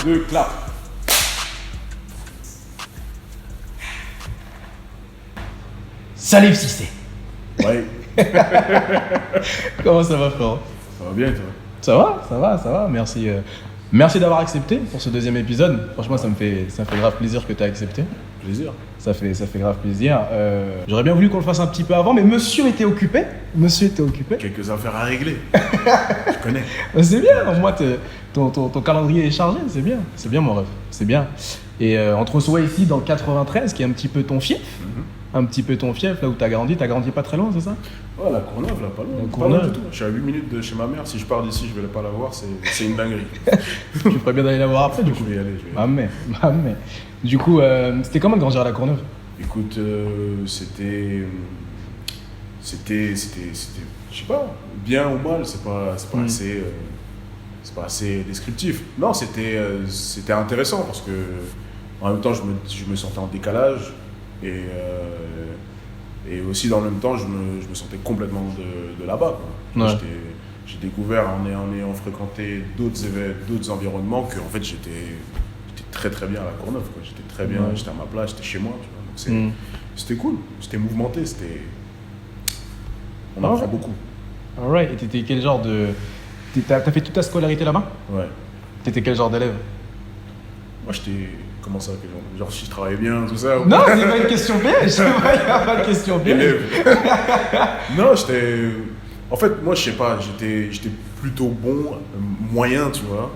2, clap. Salif Cissé. Ouais, Comment ça va, frérot? ça va bien, toi? Ça va. Merci, merci d'avoir accepté pour ce deuxième épisode. Franchement, ça me fait grave plaisir que tu aies accepté. Plaisir. Ça fait grave plaisir. J'aurais bien voulu qu'on le fasse un petit peu avant, mais monsieur était occupé. Quelques affaires à régler. Je connais. C'est bien, au moins ton calendrier est chargé, c'est bien. C'est bien, mon ref, c'est bien. Et on te reçoit ici dans le 93, qui est un petit peu ton fief. Un petit peu ton fief, là où t'as grandi pas très loin, c'est ça? Ouais, la Courneuve, là, pas loin. La Pas Courneuve. loin du tout. Je suis à 8 minutes de chez ma mère. Si je pars d'ici, je vais pas la voir. C'est une dinguerie. Tu ferais bien d'aller la voir après, du coup. Je vais y aller. Mais. Du coup, c'était comment de grandir à la Courneuve? Écoute, c'était, je sais pas, bien ou mal, c'est pas assez descriptif. Non, c'était intéressant parce que en même temps, je me sentais en décalage et aussi dans le même temps, je me sentais complètement de là-bas, quoi. Ouais. J'ai découvert en ayant fréquenté d'autres environnements que en fait j'étais très très bien à la Courneuve, quoi. J'étais très bien, j'étais à ma place, j'étais chez moi, tu vois. Donc c'était cool, c'était mouvementé, on apprend beaucoup. Alright, et t'étais quel genre de... T'as fait toute ta scolarité là-bas? Ouais. T'étais quel genre d'élève? Moi j'étais, comment ça, genre si je travaillais bien, tout ça. Non, c'est pas une question piège. C'est pas une question piège. Élève. Non, en fait, moi, je sais pas, j'étais plutôt bon, moyen, tu vois.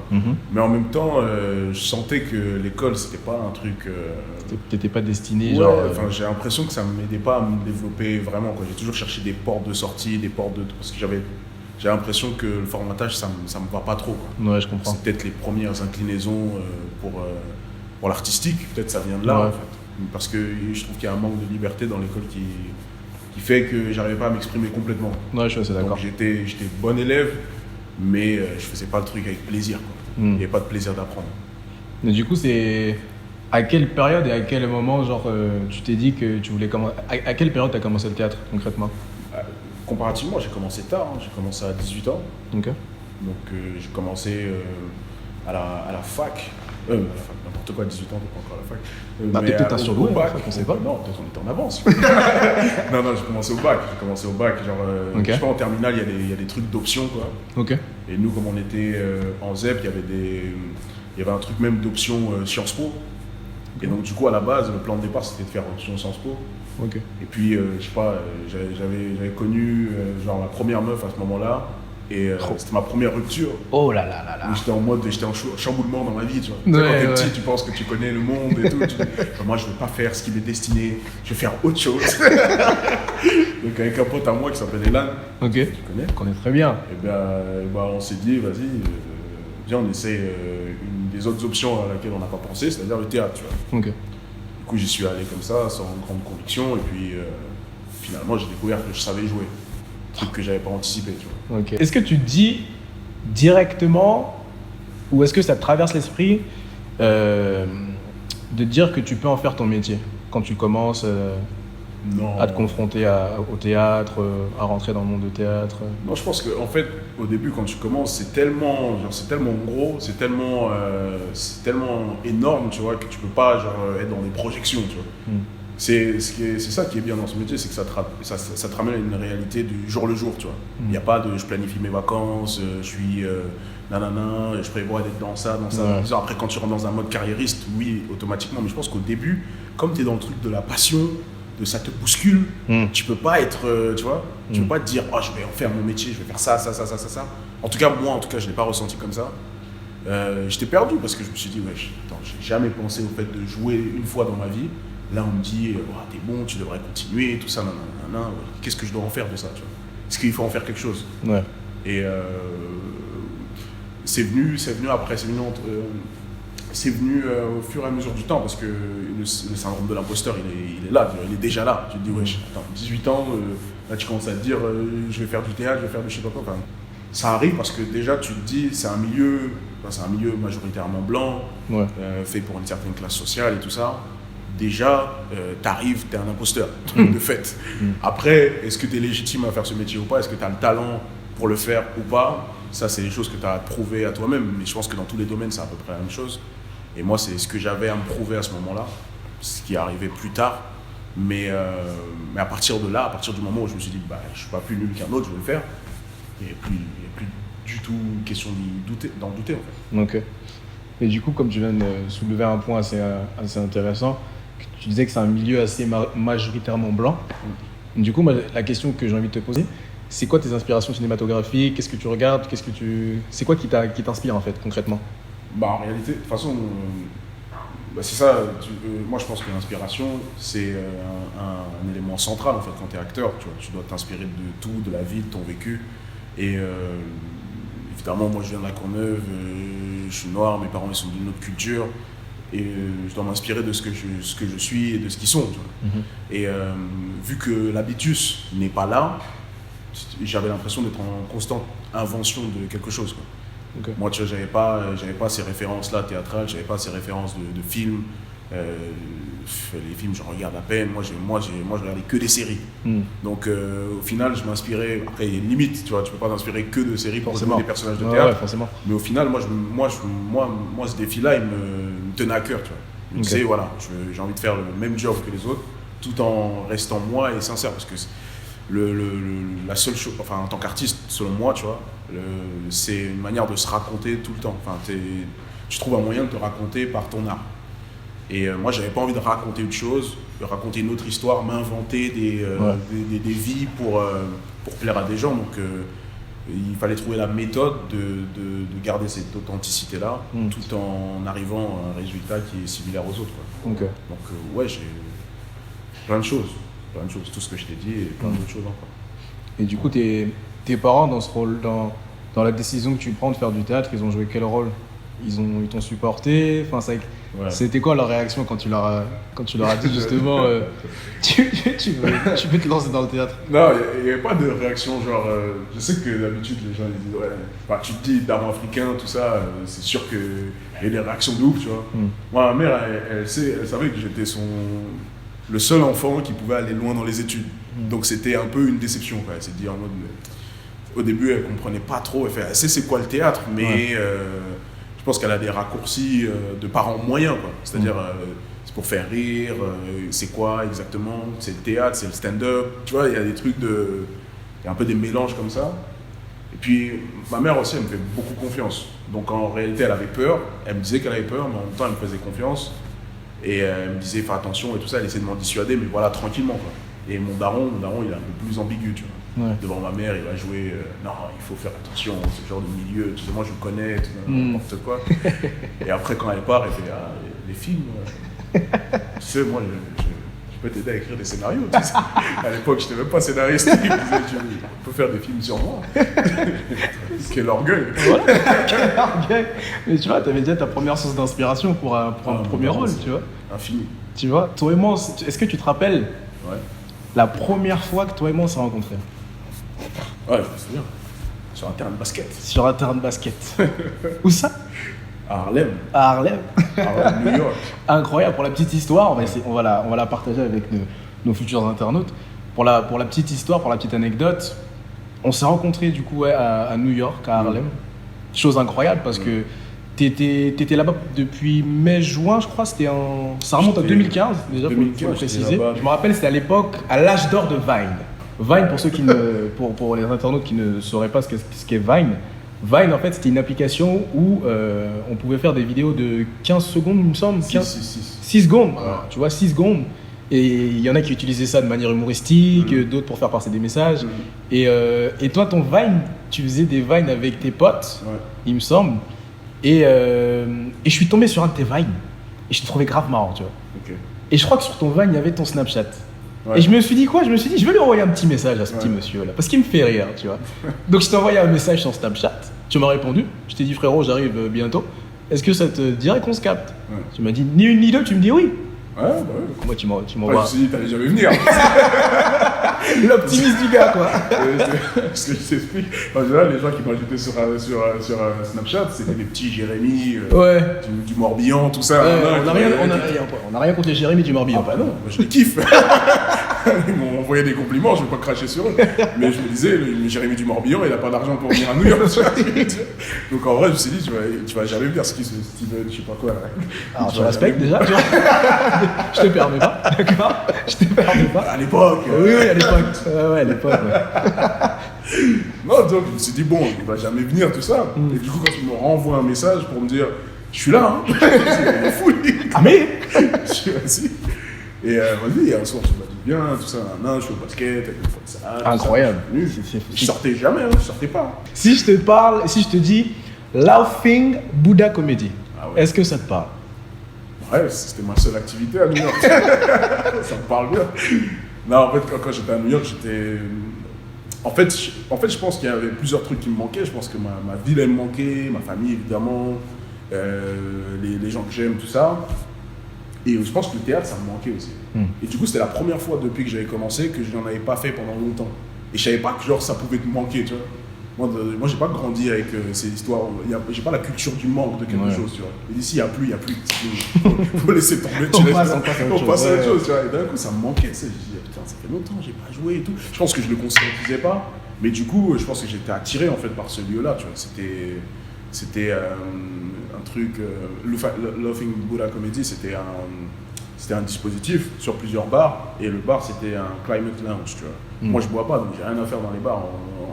Mais en même temps, je sentais que l'école, c'était pas un truc. T'étais pas destiné, Ouais, genre. enfin, j'ai l'impression que ça m'aidait pas à me développer vraiment, quoi. J'ai toujours cherché des portes de sortie, parce que j'ai l'impression que le formatage, ça me va pas trop, quoi. Ouais, je comprends. C'est peut-être les premières inclinaisons pour l'artistique, peut-être ça vient de là, Ouais. en fait. Parce que je trouve qu'il y a un manque de liberté dans l'école qui fait que j'arrivais pas à m'exprimer complètement. Ouais, je suis assez d'accord. Donc j'étais bon élève, mais je faisais pas le truc avec plaisir, quoi. Il n'y avait pas de plaisir d'apprendre. Mais du coup, c'est... À quelle période et à quel moment, genre, tu t'es dit que tu voulais commencer... À quelle période t'as commencé le théâtre, concrètement? Comparativement, j'ai commencé tard, hein. J'ai commencé à 18 ans. Ok. Donc j'ai commencé à la fac. N'importe quoi, 18 ans, t'es pas encore à la fac. Bah, t'es peut-être un surdoué, au bac, on sait pas. Non, peut-être on était en avance. non, j'ai commencé au bac. Genre, Ok. je sais pas, en terminale, il y a des trucs d'options, quoi. Ok. Et nous, comme on était en ZEP, il y avait un truc même d'option Sciences Po. Et donc, du coup, à la base, le plan de départ, c'était de faire option Sciences Po. Ok. Et puis, je sais pas, j'avais connu genre ma première meuf à ce moment-là. Et c'était ma première rupture. Oh là là là là. Où j'étais en chamboulement dans ma vie, tu vois. Tu sais, Ouais, quand t'es ouais. petit, tu penses que tu connais le monde et tout. Tu dis, moi, je veux pas faire ce qui m'est destiné, je vais faire autre chose. Donc, avec un pote à moi qui s'appelle Elan, Ok. tu connais. On connaît très bien. Et ben, on s'est dit, vas-y, viens, on essaie une des autres options à laquelle on n'a pas pensé, c'est-à-dire le théâtre, tu vois. Ok. Du coup, j'y suis allé comme ça, sans grande conviction, et puis finalement, j'ai découvert que je savais jouer. Truc que j'avais pas anticipé, tu vois. Ok. Est-ce que tu te dis directement, ou est-ce que ça te traverse l'esprit de dire que tu peux en faire ton métier quand tu commences Non. à te confronter au théâtre, à rentrer dans le monde du théâtre? Non, je pense qu'en fait, au début, quand tu commences, c'est tellement gros, c'est tellement énorme, tu vois, que tu peux pas être dans des projections, tu vois. C'est ça qui est bien dans ce métier, c'est que ça te ramène à une réalité du jour le jour, tu vois. Il n'y a pas de je planifie mes vacances, je suis nanana, je prévois d'être dans ça. Ouais. Après, quand tu rentres dans un mode carriériste, oui, automatiquement, mais je pense qu'au début, comme tu es dans le truc de la passion, de ça te bouscule, tu peux pas être, tu vois, tu peux pas te dire, oh, je vais en faire mon métier, je vais faire ça. En tout cas, moi, je l'ai pas ressenti comme ça. J'étais perdu parce que je me suis dit, wesh, attends, j'ai jamais pensé au fait de jouer une fois dans ma vie. Là, on me dit, oh, t'es bon, tu devrais continuer, tout ça, nanana. Ouais. Qu'est-ce que je dois en faire de ça, tu vois? Est-ce qu'il faut en faire quelque chose? Ouais. Et c'est venu après, c'est venu au fur et à mesure du temps, parce que le syndrome de l'imposteur, il est là, tu vois, il est déjà là. Tu te dis, wesh, attends, 18 ans, là tu commences à te dire, je vais faire du théâtre, je vais faire du je sais pas quoi. Enfin, ça arrive parce que déjà tu te dis, c'est un milieu majoritairement blanc, Ouais. fait pour une certaine classe sociale et tout ça. Déjà, t'arrives, t'es un imposteur, de fait. Après, est-ce que t'es légitime à faire ce métier ou pas? Est-ce que t'as le talent pour le faire ou pas? Ça, c'est des choses que t'as à prouver à toi-même. Mais je pense que dans tous les domaines, c'est à peu près la même chose. Et moi, c'est ce que j'avais à me prouver à ce moment-là, ce qui est arrivé plus tard. Mais à partir de là, à partir du moment où je me suis dit, bah, je ne suis pas plus nul qu'un autre, je vais le faire, il n'y a plus du tout question d'en douter en fait. Ok. Et du coup, comme tu viens de soulever un point assez intéressant, tu disais que c'est un milieu assez majoritairement blanc. Du coup, moi, la question que j'ai envie de te poser, c'est quoi tes inspirations cinématographiques? Qu'est-ce que tu regardes? C'est quoi qui t'inspire en fait, concrètement? Bah, en réalité, de toute façon, bah, c'est ça. Moi, je pense que l'inspiration, c'est un élément central en fait quand tu es acteur. Tu dois t'inspirer de tout, de la vie, de ton vécu. Et évidemment, moi, je viens de la Courneuve, je suis noir, mes parents ils sont d'une autre culture. Et je dois m'inspirer de ce que je suis et de ce qu'ils sont. Et vu que l'habitus n'est pas là, j'avais l'impression d'être en constante invention de quelque chose, quoi. Okay. Moi, tu vois, j'avais pas ces références-là théâtrales, j'avais pas ces références de films. Les films, je regarde à peine. Moi, je regardais que des séries. Donc, au final, je m'inspirais. Après, il y a une limite, tu vois. Tu peux pas t'inspirer que de séries pour des personnages de théâtre. Ouais, forcément. Mais au final, moi, ce défi-là, il me tenait à cœur, tu vois. Je me disais, voilà, j'ai envie de faire le même job que les autres, tout en restant moi et sincère, parce que la seule chose, enfin, en tant qu'artiste, selon moi, tu vois, c'est une manière de se raconter tout le temps. Enfin, tu trouves un moyen de te raconter par ton art. Et moi, j'avais pas envie de raconter une chose, de raconter une autre histoire, m'inventer des vies pour plaire à des gens. Donc, il fallait trouver la méthode de garder cette authenticité-là, tout en arrivant à un résultat qui est similaire aux autres, quoi. Okay. Donc, ouais, j'ai plein de choses, tout ce que je t'ai dit et plein d'autres choses encore. Et du coup, tes parents, dans ce rôle, dans la décision que tu prends de faire du théâtre, ils ont joué quel rôle? Ils t'ont supporté? Enfin, c'était quoi leur réaction quand tu leur as dit justement tu veux te lancer dans le théâtre? Non, il n'y avait pas de réaction genre. Je sais que d'habitude les gens ils disent ouais, bah, tu te dis d'art africain, tout ça, c'est sûr qu'il y a des réactions de ouf, tu vois. Moi, ma mère, elle savait que j'étais le seul enfant qui pouvait aller loin dans les études. Donc c'était un peu une déception, quoi. Elle s'est dit en mode. Au début, elle comprenait pas trop. Elle fait, elle sait c'est quoi le théâtre, mais je pense qu'elle a des raccourcis de parents moyens, quoi. C'est-à-dire, c'est pour faire rire, c'est quoi exactement? C'est le théâtre, c'est le stand-up. Tu vois, il y a des trucs il y a un peu des mélanges comme ça. Et puis, ma mère aussi, elle me fait beaucoup confiance. Donc en réalité, elle avait peur. Elle me disait qu'elle avait peur, mais en même temps, elle me faisait confiance. Et elle me disait, fais attention et tout ça. Elle essayait de m'en dissuader, mais voilà, tranquillement, quoi. Et mon daron, il est un peu plus ambigu, tu vois. Ouais. Devant ma mère, il va jouer non, il faut faire attention, ce genre de milieu, tu sais, moi je le connais, n'importe quoi. Et après, quand elle part, elle fait les films. Tu sais, moi je peux t'aider à écrire des scénarios. Tu sais. À l'époque, je n'étais même pas scénariste. Il me disait, tu peux faire des films sur moi. Quel orgueil. Voilà, quel orgueil. Mais tu vois, tu avais déjà ta première source d'inspiration pour un premier rôle, tu vois. Infini. Tu vois, toi et moi, est-ce que tu te rappelles la première fois que toi et moi on s'est rencontrés? Ouais, je me souviens. Sur un terrain de basket. Sur un terrain de basket. Où ça? À Harlem. À Harlem. New York. Incroyable. Pour la petite histoire, on va la partager avec nos futurs internautes. Pour la petite histoire, pour la petite anecdote, on s'est rencontrés du coup à New York, à Harlem. Chose incroyable parce que t'étais là-bas depuis mai-juin, je crois. Ça remonte à 2015 déjà, pour préciser. Je me rappelle, c'était à l'époque, à l'âge d'or de Vine. Vine, pour ceux pour les internautes qui ne sauraient pas ce qu'est Vine. Vine, en fait, c'était une application où on pouvait faire des vidéos de 15 secondes, il me semble. 6 secondes. Ouais. Alors, tu vois, 6 secondes. Et il y en a qui utilisaient ça de manière humoristique, d'autres pour faire passer des messages. Et toi, ton Vine, tu faisais des Vines avec tes potes, il me semble. Et je suis tombé sur un de tes Vines. Et je te trouvais grave marrant, tu vois. Okay. Et je crois que sur ton Vine, il y avait ton Snapchat. Ouais. Et je me suis dit, je vais lui envoyer un petit message à ce petit monsieur-là, parce qu'il me fait rire, tu vois. Donc je t'ai envoyé un message sur Snapchat, tu m'as répondu, je t'ai dit, frérot, j'arrive bientôt, est-ce que ça te dirait qu'on se capte? Tu m'as dit, ni une ni deux, tu me dis oui. Ouais, bah oui. Moi, tu m'envoies. Je me suis dit, t'allais jamais venir. L'optimisme du gars, quoi. Ce que je t'explique. En général, les gens qui m'ajoutaient sur Snapchat, c'était les petits Jérémy, du Morbihan, tout ça. On n'a rien contre les Jérémy du Morbihan. Ah bah non, moi je les kiffe. Ils m'ont envoyé des compliments, je ne vais pas cracher sur eux. Mais je me disais, Jérémy du Morbihan, il n'a pas d'argent pour venir à New York. Donc en vrai, je me suis dit, tu vas jamais venir, ce Steven, je sais pas quoi. Là. Alors je respecte déjà. Je te permets pas, d'accord? Je te permets pas. À l'époque. Oui, à l'époque. Ouais, à l'époque. Ouais. Non, donc je me suis dit, bon, il va jamais venir, tout ça. Et du coup, quand il me renvoie un message pour me dire, je suis là, hein. Il est fou, lui. Ah mais Je suis assis. Et vas-y, un soir, tu m'as dit bien, tout ça, je suis au basket, avec mes potes, ça. incroyable. Je sortais jamais, je sortais pas. Si je te parle, si je te dis Laughing Buddha Comedy, ouais. Est-ce que ça te parle? Ouais, c'était ma seule activité à New York. Ça me parle bien. Non, en fait, quand j'étais à New York, j'étais... En fait, je pense qu'il y avait plusieurs trucs qui me manquaient. Je pense que ma ville, elle me manquait, ma famille, évidemment, les gens que j'aime, tout ça. Et je pense que le théâtre, ça me manquait aussi. Et du coup, c'était la première fois depuis que j'avais commencé que je n'en avais pas fait pendant longtemps. Et je savais pas que genre, ça pouvait me manquer, tu vois. Moi j'ai pas grandi avec ces histoires. J'ai pas la culture du manque de quelque chose, tu vois. Et d'ici, il n'y a plus. Faut laisser tomber. On passe à autre chose, tu vois. Et d'un coup, ça me manquait. Tu sais, je dis, putain, ça fait longtemps, j'ai pas joué et tout. Je pense que je le conscientisais pas. Mais du coup, je pense que j'étais attiré en fait par ce lieu-là, tu vois. C'était un truc. Laughing Buddha Comedy, c'était un dispositif sur plusieurs bars. Et le bar, c'était un climate lounge, tu vois. Moi, je bois pas, donc j'ai rien à faire dans les bars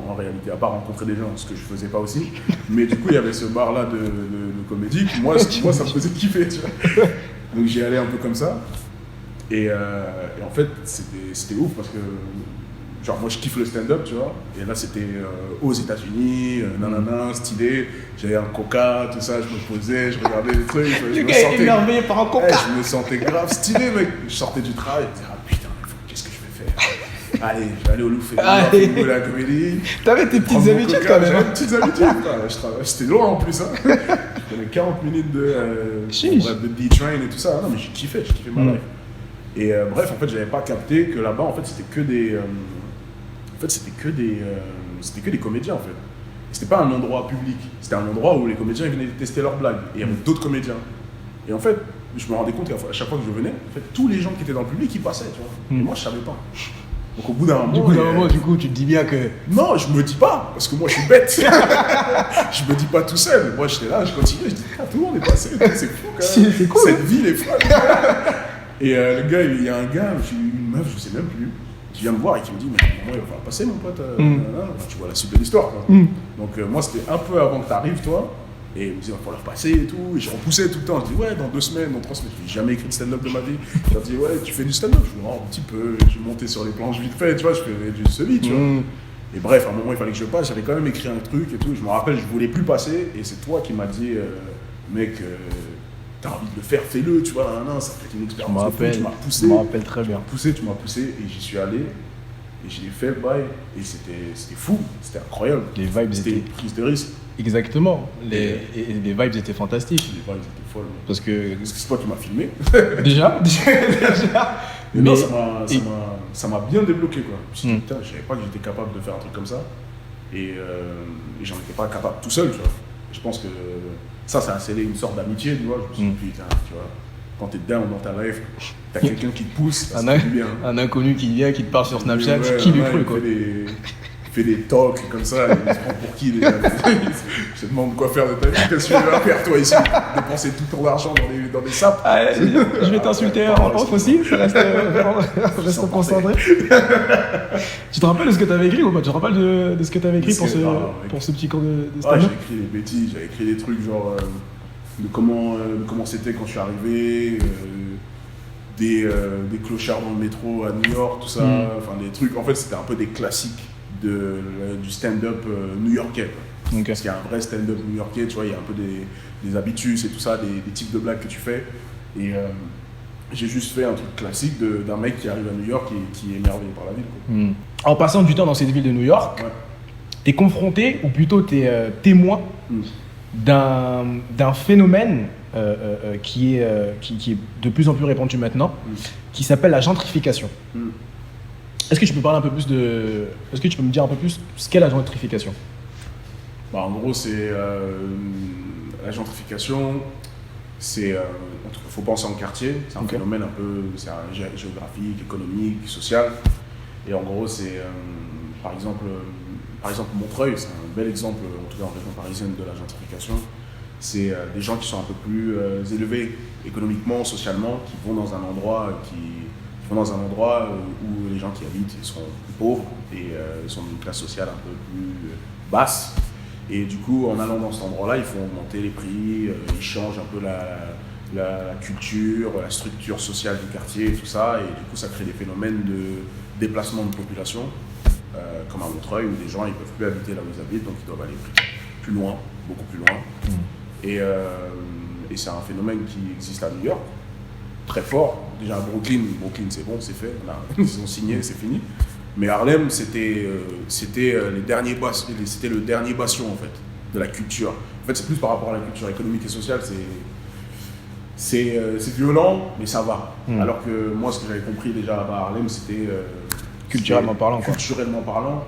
en réalité, à part rencontrer des gens, ce que je faisais pas aussi. Mais du coup, il y avait ce bar-là de comédie. Moi, ça me faisait kiffer, tu vois. Donc j'y allais un peu comme ça. Et en fait, c'était ouf parce que, genre, moi, je kiffe le stand-up, tu vois. Et là, c'était aux États-Unis, nanana, stylé. J'avais un coca, tout ça, je me posais, je regardais les trucs. Le gars est émerveillé par un coca. Je me sentais grave stylé, mec. Je sortais du travail, je me disais, ah putain, qu'est-ce que je vais faire? Allez, je vais aller au Louvre, faire la comédie. T'avais tes petites habitudes quand même. J'avais mes petites habitudes. C'était loin en plus. Hein. Je prenais 40 minutes de D-Train et tout ça. Non, mais j'ai kiffé ma life. Et bref, en fait, j'avais pas capté que là-bas, en fait, c'était que des. C'était que des comédiens, en fait. C'était pas un endroit public. C'était un endroit où les comédiens venaient tester leurs blagues. Et il y avait d'autres comédiens. Et en fait, je me rendais compte qu'à chaque fois que je venais, en fait, tous les gens qui étaient dans le public, ils passaient, tu vois. Et moi, je savais pas. Donc au bout d'un moment, du coup, tu te dis bien que... Non, je me dis pas, parce que moi je suis bête. Je me dis pas tout seul. Moi j'étais là, je continuais, je dis, ah, tout le monde est passé, c'est fou quand même. C'est cool. Cette ville est folle. Et le gars, il y a un gars, une meuf, je sais même plus, qui vient me voir et qui me dit, mais moi il va falloir passer mon pote. Tu vois la suite de l'histoire. Donc moi c'était un peu avant que tu arrives, toi. Et il me dit, il va falloir passer et tout. Et je repoussais tout le temps. Je dis, ouais, dans 2 semaines, dans 3 semaines. Je n'ai jamais écrit de stand-up de ma vie. Je leur dis, ouais, tu fais du stand-up? Je dis, non, un petit peu. Je montais sur les planches vite fait, tu vois, je faisais du semi, tu vois. Et bref, à un moment, il fallait que je passe. J'avais quand même écrit un truc et tout. Je me rappelle, je voulais plus passer. Et c'est toi qui m'as dit, mec, t'as envie de le faire, fais-le, tu vois. Ça fait une expérience. Tu m'as poussé. Je me rappelle très bien. Tu m'as poussé et j'y suis allé. Et j'ai fait le bail. Et c'était fou. C'était incroyable. Les vibes c'était une prise de risque. Exactement. Les vibes étaient fantastiques. Les vibes étaient folles. Parce que c'est toi qui m'as filmé. Déjà. Mais non, ça m'a bien débloqué, quoi. Je me suis dit, putain, je savais pas que j'étais capable de faire un truc comme ça. Et j'en étais pas capable tout seul, tu vois. Et je pense que ça a scellé une sorte d'amitié, tu vois. Je me suis dit, putain, tu vois, quand t'es down dans ta life, t'as quelqu'un qui te pousse, ça fait bien. Un inconnu qui vient, qui te parle sur Snapchat, qui lui cru, quoi. Fait des talks comme ça, il se prend pour qui déjà. Je te demande quoi faire de ta vie, qu'est-ce que tu veux faire toi ici? Dépenser tout ton argent dans des sapes. Ah, je vais t'insulter en off aussi, reste concentré. Tu te rappelles de ce que tu avais écrit ou pas? Tu te rappelles de ce que tu avais écrit pour ce petit cours de stand-up? J'ai écrit des bêtises, j'avais écrit des trucs genre de comment c'était quand je suis arrivé, des clochards dans le métro à New York, tout ça, enfin des trucs. En fait, c'était un peu des classiques du stand-up new-yorkais. Okay. Parce qu'il y a un vrai stand-up new-yorkais, tu vois, il y a un peu des habitus et tout ça, des types de blagues que tu fais. Et j'ai juste fait un truc classique d'un mec qui arrive à New York et qui est émerveillé par la ville. Quoi. En passant du temps dans cette ville de New York, t'es confronté, ou plutôt t'es témoin d'un phénomène qui est de plus en plus répandu maintenant, qui s'appelle la gentrification. Est-ce que tu peux parler un peu plus Est-ce que tu peux me dire un peu plus ce qu'est la gentrification? En gros, c'est la gentrification. faut penser en quartier, c'est un phénomène un peu géographique, économique, social. Et en gros, c'est par exemple Montreuil, c'est un bel exemple, en tout cas en région parisienne, de la gentrification. C'est des gens qui sont un peu plus élevés économiquement, socialement, qui vont dans un endroit où les gens qui habitent sont plus pauvres et sont d'une classe sociale un peu plus basse. Et du coup, en allant dans cet endroit-là, ils font augmenter les prix, ils changent un peu la culture, la structure sociale du quartier et tout ça. Et du coup, ça crée des phénomènes de déplacement de population, comme à Montreuil, où les gens ne peuvent plus habiter là où ils habitent, donc ils doivent aller plus loin, beaucoup plus loin. Et c'est un phénomène qui existe à New York, très fort. Déjà à Brooklyn, c'est bon, c'est fait, ils ont signé, c'est fini. Mais Harlem, c'était le dernier bastion en fait, de la culture. En fait, c'est plus par rapport à la culture économique et sociale, c'est violent, mais ça va. Alors que moi, ce que j'avais compris déjà à Harlem, c'était culturellement parlant. Culturellement parlant,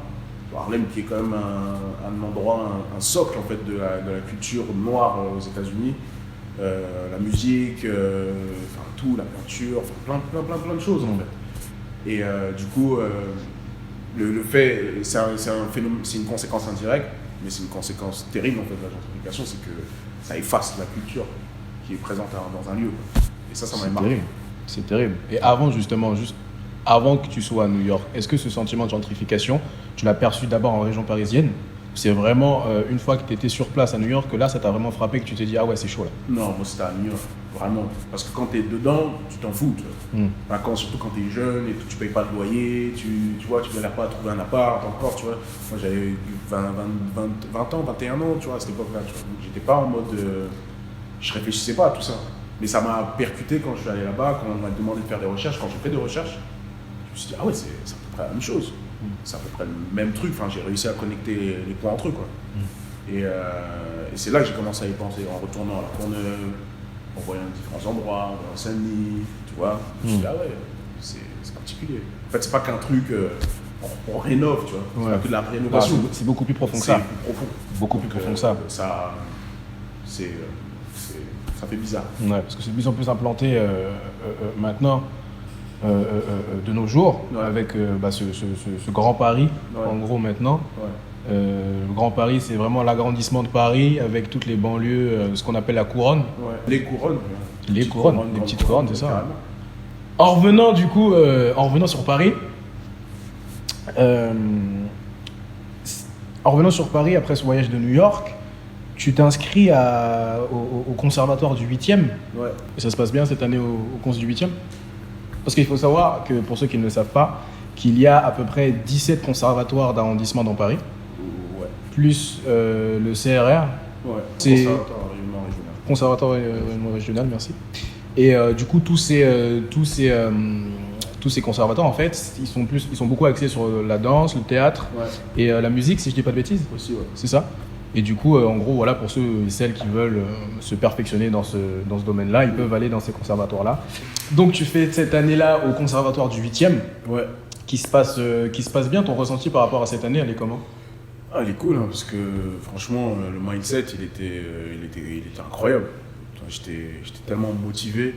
Harlem qui est quand même un endroit, un socle en fait de la culture noire aux États-Unis. La musique, tout, la peinture, plein de choses en fait. Et du coup, le fait, c'est un phénomène, c'est une conséquence indirecte, mais c'est une conséquence terrible en fait de la gentrification, c'est que ça efface la culture qui est présente dans un lieu. Et ça m'a marqué. C'est terrible. Et avant avant que tu sois à New York, est-ce que ce sentiment de gentrification, tu l'as perçu d'abord en région parisienne? C'est vraiment une fois que tu étais sur place à New York que là, ça t'a vraiment frappé, que tu t'es dit, ah ouais, c'est chaud là? Non, moi c'était à New York, vraiment. Parce que quand tu es dedans, tu t'en fous. Surtout quand tu es jeune et que tu payes pas de loyer, tu vois, tu galères pas à trouver un appart encore, tu vois. Moi j'avais 20 ans, 21 ans, tu vois, à cette époque-là. J'étais pas en mode. Je réfléchissais pas à tout ça. Mais ça m'a percuté quand je suis allé là-bas, quand on m'a demandé de faire des recherches. Quand j'ai fait des recherches, je me suis dit, ah ouais, c'est à peu près la même chose. C'est à peu près le même truc, enfin, j'ai réussi à connecter les points entre eux, quoi. Et c'est là que j'ai commencé à y penser, en retournant à la Courneuve, en voyant différents endroits, en voyant Saint-Denis, tu vois. Je me suis dit, ah ouais, c'est particulier. En fait, c'est pas qu'un truc, on rénove, tu vois. C'est pas que de la rénovation. C'est beaucoup plus profond que ça. C'est plus profond. Beaucoup plus profond que ça. Ça fait bizarre. Ouais, parce que c'est de plus en plus implanté maintenant. De nos jours, avec ce Grand Paris, en gros maintenant. Le Grand Paris, c'est vraiment l'agrandissement de Paris avec toutes les banlieues, ce qu'on appelle la couronne. Les couronnes. Les petites couronnes, c'est ça. En revenant sur Paris, après ce voyage de New York, tu t'inscris au conservatoire du 8e. Ouais. Et ça se passe bien cette année au cons du 8e? Parce qu'il faut savoir que, pour ceux qui ne le savent pas, qu'il y a à peu près 17 conservatoires d'arrondissement dans Paris, plus le CRR. C'est Conservatoire régional, merci. Et du coup, tous ces conservatoires, en fait, ils sont beaucoup axés sur la danse, le théâtre et la musique, si je dis pas de bêtises. Aussi, ouais. C'est ça. Et du coup, en gros, voilà, pour ceux et celles qui veulent se perfectionner dans ce domaine-là, ils peuvent aller dans ces conservatoires-là. Donc, tu fais cette année-là au conservatoire du 8e, qui se passe bien. Ton ressenti par rapport à cette année, elle est comment? Ah, elle est cool, hein, parce que franchement, le mindset, il était incroyable. J'étais tellement motivé.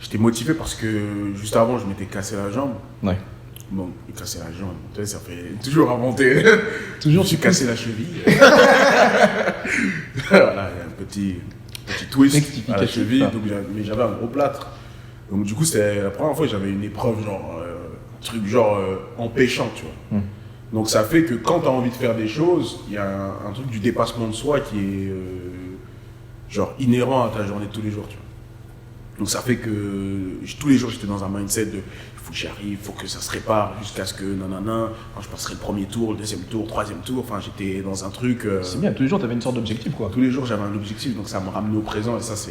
J'étais motivé parce que juste avant, je m'étais cassé la jambe. Ouais. Bon, casser la jambe, ça fait toujours inventer. Toujours je suis cassé la cheville. Voilà, il y a un petit twist à la cheville, donc mais j'avais un gros plâtre. Donc du coup, c'était la première fois que j'avais une épreuve, empêchant, tu vois. Donc ça fait que quand tu as envie de faire des choses, il y a un truc du dépassement de soi qui est inhérent à ta journée de tous les jours, tu vois. Donc ça fait que tous les jours j'étais dans un mindset de il faut que j'y arrive, il faut que ça se répare jusqu'à ce que nanana, quand je passerai le premier tour, le deuxième tour, troisième tour, enfin j'étais dans un truc... C'est bien, tous les jours t'avais une sorte d'objectif quoi. Tous les jours j'avais un objectif, donc ça me ramenait au présent et ça c'est...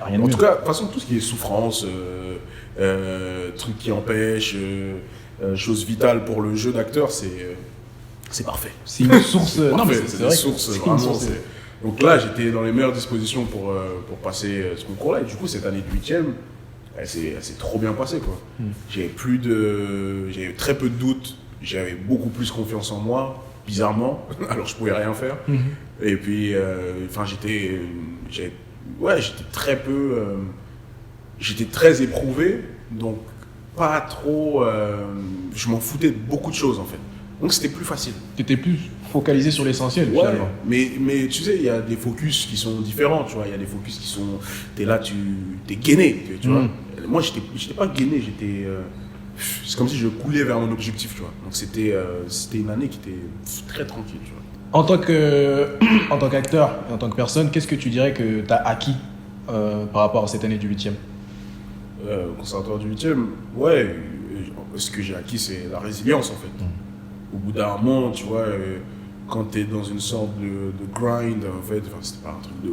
Rien de en mieux. tout cas, de toute façon tout ce qui est souffrance, trucs qui empêchent, choses vitales pour le jeu d'acteur, c'est parfait. C'est une source... non mais c'est une source, vraiment, donc là, j'étais dans les meilleures dispositions pour passer ce concours-là. Et du coup, cette année de 8e, elle s'est trop bien passée, quoi. J'avais très peu de doutes. J'avais beaucoup plus confiance en moi, bizarrement. Alors, je pouvais rien faire. Et puis, ouais, j'étais très éprouvé, donc pas trop, je m'en foutais de beaucoup de choses en fait. Donc c'était plus facile. Tu étais plus focalisé sur l'essentiel, Ouais, finalement. mais tu sais, il y a des focus qui sont différents, tu vois. Il y a des focus qui sont, t'es là, t'es gainé, tu vois. Moi, j'étais pas gainé, c'est comme si je coulais vers mon objectif, tu vois. Donc c'était une année qui était très tranquille, tu vois. En tant qu'acteur et en tant que personne, qu'est-ce que tu dirais que tu as acquis par rapport à cette année du 8e? Au conservatoire du 8e, ouais, ce que j'ai acquis, c'est la résilience, en fait. Au bout d'un moment, tu vois, quand tu es dans une sorte de grind, en fait, enfin, c'était pas un truc de...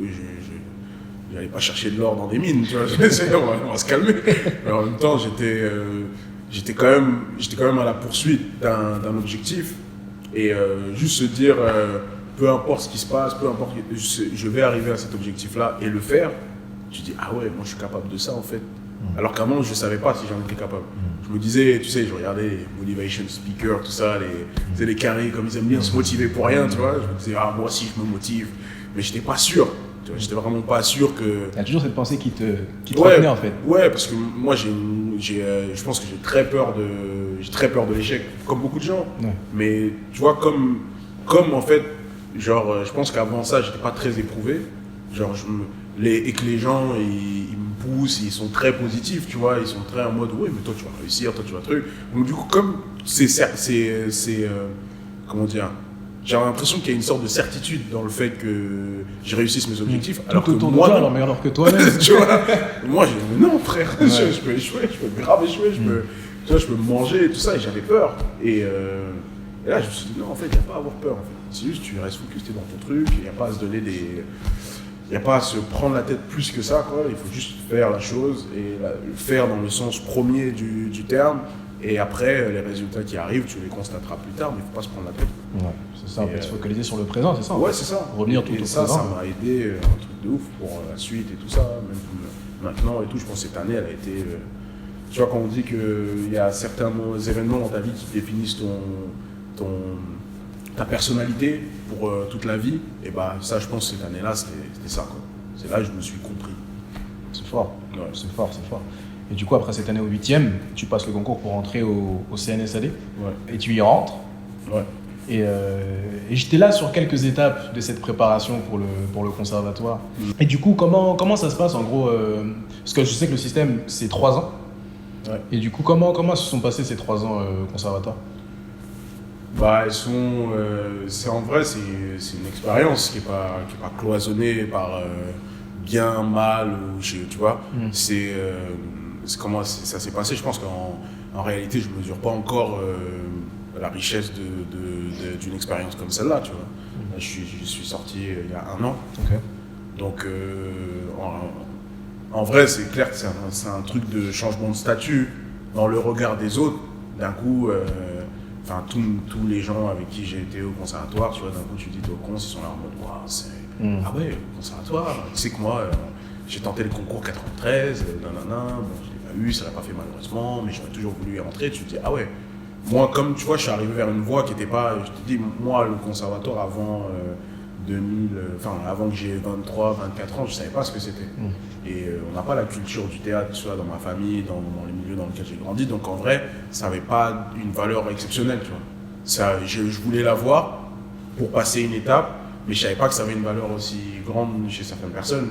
J'allais pas chercher de l'or dans des mines, tu vois, on va se calmer. Mais en même temps, j'étais quand même à la poursuite d'un objectif. Et juste se dire, peu importe ce qui se passe, peu importe, je vais arriver à cet objectif-là et le faire, tu dis, ah ouais, moi je suis capable de ça, en fait. Alors qu'avant, je ne savais pas si j'en étais capable. Je me disais, tu sais, je regardais les motivation speakers, tout ça, les carrés, comme ils aiment bien se motiver pour rien, tu vois. Je me disais, ah, moi aussi, je me motive. Mais je n'étais pas sûr. Tu vois, j'étais vraiment pas sûr que... Il y a toujours cette pensée qui te retenait, en fait. Ouais, parce que moi, je pense que j'ai très peur de l'échec, comme beaucoup de gens. Ouais. Mais tu vois, comme en fait, genre, je pense qu'avant ça, j'étais pas très éprouvé. Genre, et que les gens, ils me poussent, ils sont très positifs, tu vois, ils sont très en mode, oui, mais toi, tu vas réussir, toi, tu vas truc. Donc, du coup, comme comment dire, j'ai l'impression qu'il y a une sorte de certitude dans le fait que je réussisse mes objectifs. Alors que moi, alors que toi-même. Tu vois, moi, non, frère, ouais. je peux échouer, je peux grave échouer, je peux me manger et tout ça, et j'avais peur. Et là, je me suis dit, non, en fait, il n'y a pas à avoir peur. En fait. C'est juste, tu restes focus, tu es dans ton truc, il n'y a pas à se donner des. Il n'y a pas à se prendre la tête plus que ça, quoi. Il faut juste faire la chose et le faire dans le sens premier du terme. Et après, les résultats qui arrivent, tu les constateras plus tard, mais il ne faut pas se prendre la tête. Ouais, c'est ça, en fait, se focaliser sur le présent, c'est ça. Ouais, c'est ça. Revenir tout au présent. Ça m'a aidé, un truc de ouf pour la suite et tout ça. Même maintenant et tout, je pense que cette année, elle a été... tu vois, quand on dit qu'il y a certains événements dans ta vie qui définissent ta personnalité pour toute la vie, et bah ça, je pense que cette année-là, c'était ça, quoi. C'est là que je me suis compris. C'est fort, ouais. C'est fort. Et du coup, après cette année au 8e, tu passes le concours pour rentrer au CNSAD. Ouais. Et tu y rentres. Ouais. Et j'étais là sur quelques étapes de cette préparation pour le conservatoire. Et du coup, comment ça se passe en gros parce que je sais que le système, c'est 3 ans. Ouais. Et du coup, comment se sont passés ces 3 ans au conservatoire? Bah, c'est en vrai, c'est une expérience qui est pas cloisonnée par bien, mal, ou tu vois. C'est comment ça s'est passé. Je pense qu'en réalité, je mesure pas encore la richesse d'une expérience comme celle-là, tu vois. Là, je suis sorti il y a 1 an. Okay. Donc, en vrai, c'est clair que c'est un truc de changement de statut dans le regard des autres. D'un coup, enfin, tous les gens avec qui j'ai été au conservatoire, tu vois, d'un coup, tu dis, t'es au cons, ils sont là en mode, waouh, c'est... Ah ouais, au conservatoire, tu sais que moi, j'ai tenté le concours 93, nanana, bon, je l'ai pas eu, ça l'a pas fait malheureusement, mais j'aurais toujours voulu y rentrer, tu te dis, ah ouais. Moi, comme tu vois, je suis arrivé vers une voie qui n'était pas, je te dis, moi, le conservatoire avant avant que j'ai 23, 24 ans, je savais pas ce que c'était. Et on n'a pas la culture du théâtre, tu vois, dans ma famille, dans les milieux dans lesquels j'ai grandi. Donc en vrai, ça n'avait pas une valeur exceptionnelle, tu vois. Ça, je voulais l'avoir pour passer une étape, mais je savais pas que ça avait une valeur aussi grande chez certaines personnes.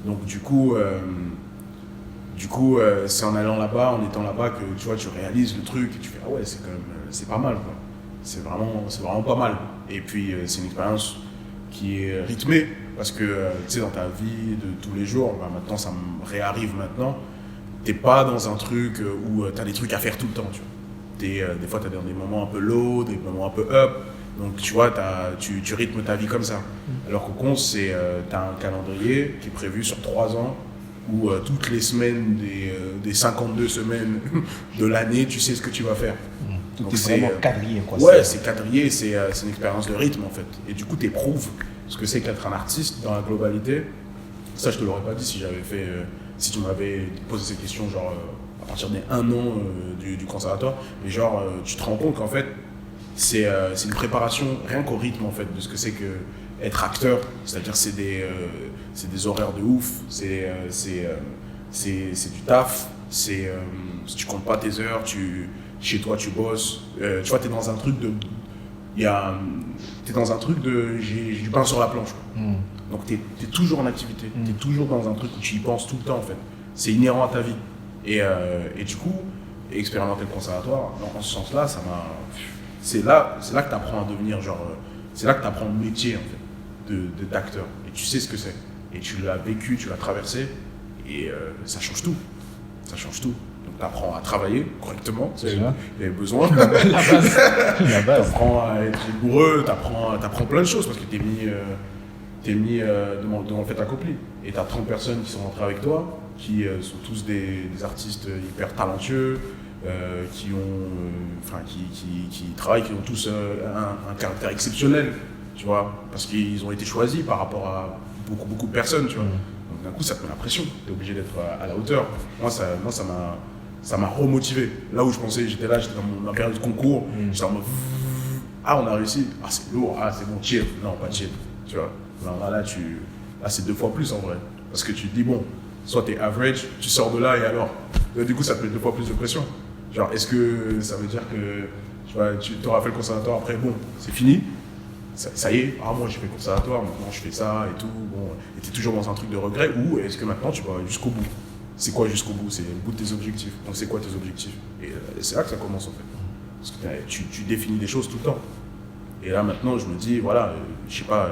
Donc du coup, c'est en allant là-bas, en étant là-bas, que tu vois, tu réalises le truc et tu fais, ah ouais, c'est quand même, c'est pas mal, quoi. C'est vraiment pas mal. Et puis c'est une expérience qui est rythmée, parce que tu sais, dans ta vie de tous les jours, bah, maintenant ça me réarrive maintenant, t'es pas dans un truc où t'as des trucs à faire tout le temps, tu vois. Des fois t'as des moments un peu low, des moments un peu up, donc tu vois, tu rythmes ta vie comme ça. Alors qu'au cons, t'as un calendrier qui est prévu sur 3 ans, où toutes les semaines des 52 semaines de l'année, tu sais ce que tu vas faire. Tout donc est vraiment quadrillé, quoi. Ouais, c'est quadrillé, c'est une expérience de rythme en fait. Et du coup, t'éprouves ce que c'est qu'être un artiste dans la globalité. Ça, je te l'aurais pas dit si j'avais fait, si tu m'avais posé ces questions, genre à partir des 1 an du conservatoire. Mais genre, tu te rends compte qu'en fait, c'est une préparation rien qu'au rythme en fait de ce que c'est que être acteur, c'est-à-dire c'est des horaires de ouf, c'est du taf, si tu comptes pas tes heures, chez toi tu bosses, tu vois, t'es dans un truc de j'ai du pain sur la planche quoi. Donc t'es toujours en activité, t'es toujours dans un truc où tu y penses tout le temps en fait, c'est inhérent à ta vie et du coup expérimenter le conservatoire en ce sens-là c'est là que t'apprends à devenir c'est là que t'apprends le métier en fait d'acteur et tu sais ce que c'est et tu l'as vécu, tu l'as traversé et ça change tout. Donc t'apprends à travailler correctement, il y a besoin. La base. T'apprends à être rigoureux, t'apprends plein de choses parce que t'es mis devant le fait accompli. Et t'as 30 personnes qui sont rentrées avec toi, qui sont tous des artistes hyper talentueux, qui travaillent, qui ont tous un caractère exceptionnel, tu vois, parce qu'ils ont été choisis par rapport à beaucoup de personnes, tu vois. Donc d'un coup, ça te met la pression, t'es obligé d'être à la hauteur. Moi, ça m'a remotivé. Là où je pensais, j'étais dans ma période de concours, j'étais en mode ah, on a réussi, ah, c'est lourd, ah, c'est bon, chill. Non, pas chill, tu vois. Là, c'est 2 fois plus en vrai. Parce que tu te dis, bon, soit t'es average, tu sors de là et alors du coup, ça te met 2 fois plus de pression. Genre, est-ce que ça veut dire que tu auras fait le conservatoire après, bon, c'est fini, ça y est, moi j'ai fait le conservatoire, maintenant je fais ça et tout, bon, et t'es toujours dans un truc de regret, ou est-ce que maintenant tu vas jusqu'au bout? C'est quoi jusqu'au bout? C'est le bout de tes objectifs. Donc c'est quoi tes objectifs? Et c'est là que ça commence en fait. Parce que tu définis des choses tout le temps. Et là maintenant je me dis, voilà, je sais pas,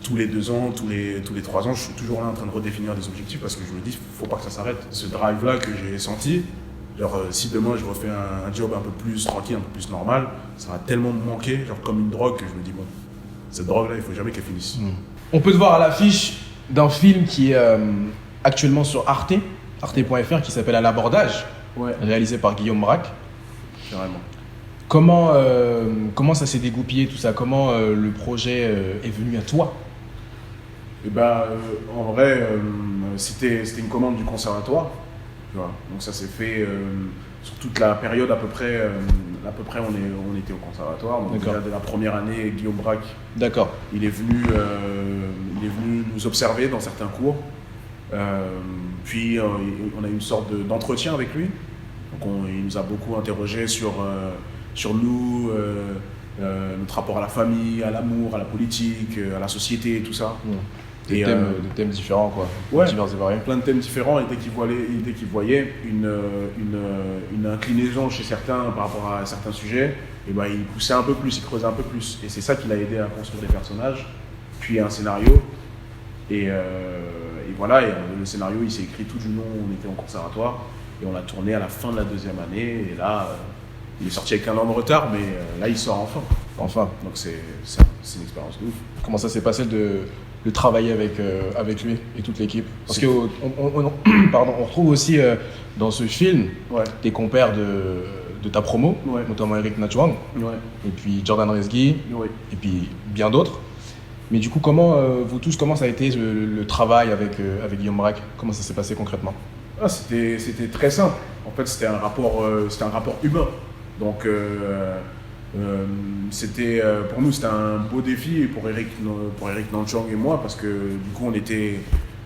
tous les 2 ans, tous les 3 ans, je suis toujours là en train de redéfinir des objectifs parce que je me dis, faut pas que ça s'arrête. Ce drive-là que j'ai senti, genre si demain je refais un job un peu plus tranquille, un peu plus normal, ça va tellement me manquer, genre comme une drogue, que je me dis, bon, cette drogue-là, il faut jamais qu'elle finisse. On peut te voir à l'affiche d'un film qui est actuellement sur arte.fr, qui s'appelle À l'abordage, réalisé par Guillaume Braque. Carrément. Comment ça s'est dégoupillé tout ça? Comment le projet est venu à toi? Et en vrai, c'était une commande du conservatoire. Tu vois. Donc ça s'est fait sur toute la période à peu près on était au conservatoire. Donc déjà dès la première année, Guillaume Braque, il est venu nous observer dans certains cours. Puis on a eu une sorte d'entretien avec lui. Donc il nous a beaucoup interrogé sur nous, notre rapport à la famille, à l'amour, à la politique, à la société, tout ça. Des thèmes différents, quoi. Ouais, divers et variés. Plein de thèmes différents, et dès qu'il voyait une inclinaison chez certains par rapport à certains sujets, et il poussait un peu plus, il creusait un peu plus. Et c'est ça qui l'a aidé à construire des personnages, puis un scénario. Et voilà, et le scénario il s'est écrit tout du long, on était en conservatoire, et on l'a tourné à la fin de la 2e année, et là, il est sorti avec un an de retard, mais là il sort enfin. Donc c'est une expérience de ouf. Comment ça s'est passé de travailler avec lui et toute l'équipe? Parce que on retrouve aussi dans ce film tes compères de ta promo, notamment Eric Nachwang, et puis Jordan Rezgui, et puis bien d'autres. Mais du coup, comment ça a été le travail avec Guillaume Braque? Comment ça s'est passé concrètement? C'était très simple. En fait, c'était un rapport humain. Donc pour nous c'était un beau défi, et pour Eric Nanchang et moi, parce que du coup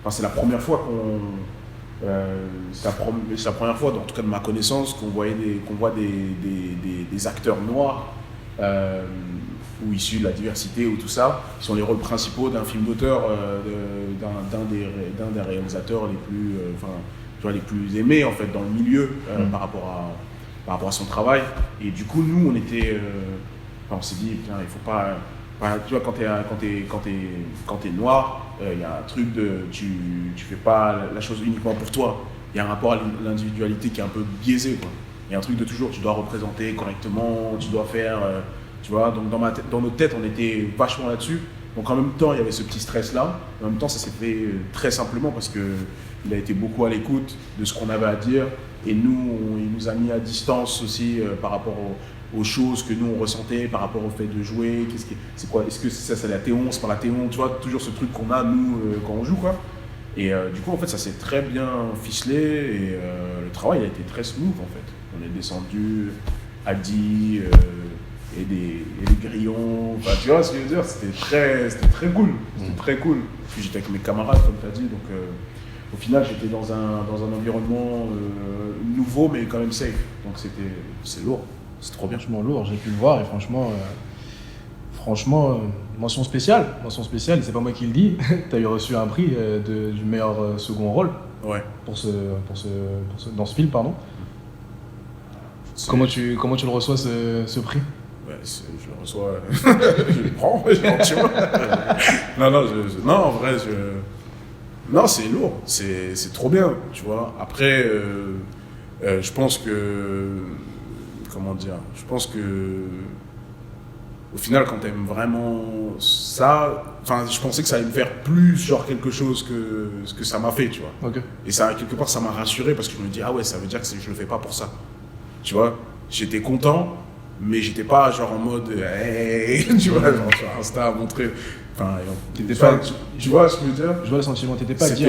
c'est la première fois c'est la première fois, en tout cas de ma connaissance, qu'on voit des acteurs noirs ou issus de la diversité ou tout ça, qui sont les rôles principaux d'un film d'auteur, d'un des réalisateurs les plus aimés en fait dans le milieu par rapport à son travail. Et du coup, nous, on s'est dit, putain, il faut pas... tu vois, quand t'es noir, il y a un truc tu fais pas la chose uniquement pour toi. Il y a un rapport à l'individualité qui est un peu biaisé, quoi. Il y a un truc de toujours, tu dois représenter correctement, tu dois faire... tu vois, donc dans notre tête, on était vachement là-dessus. Donc en même temps, il y avait ce petit stress-là. En même temps, ça s'est fait très simplement parce qu'il a été beaucoup à l'écoute de ce qu'on avait à dire. Et nous, il nous a mis à distance aussi par rapport aux choses que nous on ressentait, par rapport au fait de jouer. Est-ce que c'est la Théon, c'est pas la Théon, tu vois, toujours ce truc qu'on a nous quand on joue, quoi. Et du coup, en fait, ça s'est très bien ficelé, et le travail a été très smooth, en fait. On est descendu, Adi, et des grillons. Enfin, tu vois ce que je veux dire, c'était très cool. C'était très cool. Puis j'étais avec mes camarades, comme tu as dit, donc au final, j'étais dans un environnement nouveau, mais quand même safe. Donc c'est lourd, c'est trop bien. Franchement lourd, j'ai pu le voir et franchement, mention spéciale, et c'est pas moi qui le dis, tu as eu reçu un prix du meilleur second rôle dans ce film, pardon. Comment tu le reçois ce prix? Ouais, je le reçois, je le prends, gentiment. Non, en vrai, non, c'est lourd, c'est trop bien, tu vois. Après, je pense que, comment dire, au final, quand t'aimes vraiment ça, enfin, je pensais que ça allait me faire plus, genre, quelque chose que ce que ça m'a fait, tu vois. Okay. Et ça, quelque part, ça m'a rassuré parce que je me dis, ah ouais, ça veut dire que je le fais pas pour ça. Tu vois, j'étais content, mais j'étais pas genre en mode, hey, tu vois, genre sur Insta à montrer. Enfin, tu vois ce que je veux dire? Je vois le sentiment, t'étais pas à dire,